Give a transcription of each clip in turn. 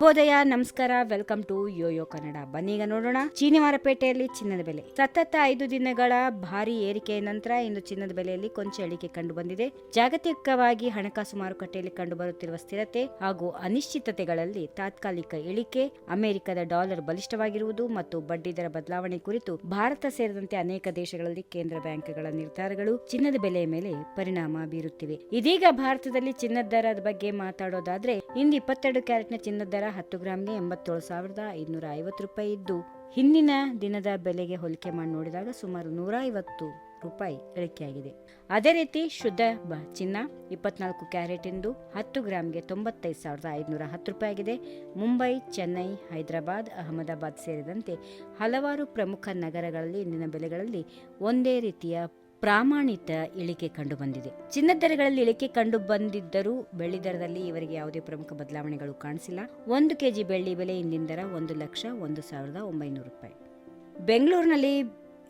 ಶುಭೋದಯ, ನಮಸ್ಕಾರ, welcome to Yoyo Kannada. ಬನ್ನೀಗ ನೋಡೋಣ ಚೀನಿವಾರಪೇಟೆಯಲ್ಲಿ ಚಿನ್ನದ ಬೆಲೆ. ಸತತ 5 ದಿನಗಳ ಭಾರಿ ಏರಿಕೆಯ ನಂತರ ಇಂದು ಚಿನ್ನದ ಬೆಲೆಯಲ್ಲಿ ಕೊಂಚ ಇಳಿಕೆ ಕಂಡು ಬಂದಿದೆ. ಜಾಗತಿಕವಾಗಿ ಹಣಕಾಸು ಮಾರುಕಟ್ಟೆಯಲ್ಲಿ ಕಂಡುಬರುತ್ತಿರುವ ಸ್ಥಿರತೆ ಹಾಗೂ ಅನಿಶ್ಚಿತತೆಗಳಲ್ಲಿ ತಾತ್ಕಾಲಿಕ ಇಳಿಕೆ, ಅಮೆರಿಕದ ಡಾಲರ್ ಬಲಿಷ್ಠವಾಗಿರುವುದು ಮತ್ತು ಬಡ್ಡಿದರ ಬದಲಾವಣೆ ಕುರಿತು ಭಾರತ ಸೇರಿದಂತೆ ಅನೇಕ ದೇಶಗಳಲ್ಲಿ ಕೇಂದ್ರ ಬ್ಯಾಂಕ್ಗಳ ನಿರ್ಧಾರಗಳು ಚಿನ್ನದ ಬೆಲೆಯ ಮೇಲೆ ಪರಿಣಾಮ ಬೀರುತ್ತಿವೆ. ಇದೀಗ ಭಾರತದಲ್ಲಿ ಚಿನ್ನದ ದರದ ಬಗ್ಗೆ ಮಾತಾಡೋದಾದ್ರೆ, ಇಂದು 22 ಕ್ಯಾರೆಟ್ನ ಚಿನ್ನದ ದರ 10 ಗ್ರಾಂಗೆ 87,550 ರೂಪಾಯಿ ಇದ್ದು, ಹಿಂದಿನ ದಿನದ ಬೆಲೆಗೆ ಹೋಲಿಕೆ ಮಾಡಿ ನೋಡಿದಾಗ ಸುಮಾರು 150 ರೂಪಾಯಿ ಇಳಿಕೆಯಾಗಿದೆ. ಅದೇ ರೀತಿ ಶುದ್ಧ ಚಿನ್ನ 24 ಕ್ಯಾರೆಟ್ ಇಂದು 10 ಗ್ರಾಂಗೆ 95,510 ರೂಪಾಯಿ ಆಗಿದೆ. ಮುಂಬೈ, ಚೆನ್ನೈ, ಹೈದರಾಬಾದ್, ಅಹಮದಾಬಾದ್ ಸೇರಿದಂತೆ ಹಲವಾರು ಪ್ರಮುಖ ನಗರಗಳಲ್ಲಿ ಇಂದಿನ ಬೆಲೆಗಳಲ್ಲಿ ಒಂದೇ ರೀತಿಯ ಪ್ರಾಮಾಣಿತ ಇಳಿಕೆ ಕಂಡು ಬಂದಿದೆ. ಚಿನ್ನದ ದರಗಳಲ್ಲಿ ಇಳಿಕೆ ಕಂಡು ಬಂದಿದ್ದರೂ ಬೆಳ್ಳಿ ದರದಲ್ಲಿ ಇವರಿಗೆ ಯಾವುದೇ ಪ್ರಮುಖ ಬದಲಾವಣೆಗಳು ಕಾಣಿಸಿಲ್ಲ. 1 ಕೆಜಿ ಬೆಳ್ಳಿ ಬೆಲೆ ಇಂದಿನ ದರ 1,01,900 ರೂಪಾಯಿ. ಬೆಂಗಳೂರಿನಲ್ಲಿ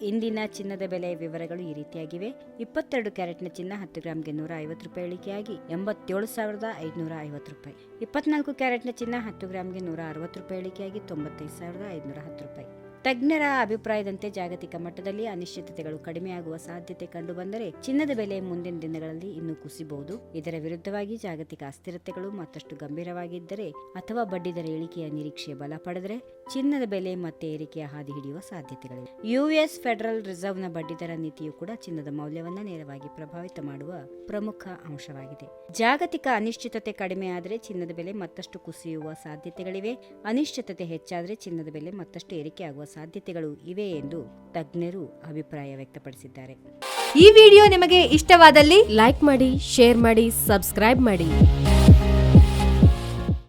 ಇಂದಿನ ಚಿನ್ನದ ಬೆಲೆಯ ವಿವರಗಳು ಈ ರೀತಿಯಾಗಿವೆ. 22 ಕ್ಯಾರೆಟ್ನ ಚಿನ್ನ 10 ಗ್ರಾಂಗೆ 150 ರೂಪಾಯಿ ಇಳಿಕೆಯಾಗಿ 87,550 ರೂಪಾಯಿ. 24 ಕ್ಯಾರೆಟ್ನ ಚಿನ್ನ 10 ಗ್ರಾಂಗೆ 160 ರೂಪಾಯಿ ಇಳಿಕೆಯಾಗಿ 95,510 ರೂಪಾಯಿ. ತಜ್ಞರ ಅಭಿಪ್ರಾಯದಂತೆ ಜಾಗತಿಕ ಮಟ್ಟದಲ್ಲಿ ಅನಿಶ್ಚಿತತೆಗಳು ಕಡಿಮೆಯಾಗುವ ಸಾಧ್ಯತೆ ಕಂಡು ಬಂದರೆ ಚಿನ್ನದ ಬೆಲೆ ಮುಂದಿನ ದಿನಗಳಲ್ಲಿ ಇನ್ನೂ ಕುಸಿಬಹುದು. ಇದರ ವಿರುದ್ಧವಾಗಿ ಜಾಗತಿಕ ಅಸ್ಥಿರತೆಗಳು ಮತ್ತಷ್ಟು ಗಂಭೀರವಾಗಿದ್ದರೆ ಅಥವಾ ಬಡ್ಡಿದರ ಇಳಿಕೆಯ ನಿರೀಕ್ಷೆ ಬಲ ಪಡೆದರೆ ಚಿನ್ನದ ಬೆಲೆ ಮತ್ತೆ ಏರಿಕೆಯ ಹಾದಿ ಹಿಡಿಯುವ ಸಾಧ್ಯತೆಗಳಿವೆ. ಯುಎಸ್ ಫೆಡರಲ್ ರಿಸರ್ವ್ನ ಬಡ್ಡಿದರ ನೀತಿಯು ಕೂಡ ಚಿನ್ನದ ಮೌಲ್ಯವನ್ನು ನೇರವಾಗಿ ಪ್ರಭಾವಿತ ಮಾಡುವ ಪ್ರಮುಖ ಅಂಶವಾಗಿದೆ. ಜಾಗತಿಕ ಅನಿಶ್ಚಿತತೆ ಕಡಿಮೆಯಾದರೆ ಚಿನ್ನದ ಬೆಲೆ ಮತ್ತಷ್ಟು ಕುಸಿಯುವ ಸಾಧ್ಯತೆಗಳಿವೆ. ಅನಿಶ್ಚಿತತೆ ಹೆಚ್ಚಾದರೆ ಚಿನ್ನದ ಬೆಲೆ ಮತ್ತಷ್ಟು ಏರಿಕೆಯಾಗುವ ಸಾಧ್ಯತೆಗಳು ಇವೆ ಎಂದು ತಜ್ಞರು ಅಭಿಪ್ರಾಯ ವ್ಯಕ್ತಪಡಿಸಿದ್ದಾರೆ. ಈ ವಿಡಿಯೋ ನಿಮಗೆ ಇಷ್ಟವಾದಲ್ಲಿ ಲೈಕ್ ಮಾಡಿ, ಶೇರ್ ಮಾಡಿ, ಸಬ್ಸ್ಕ್ರೈಬ್ ಮಾಡಿ.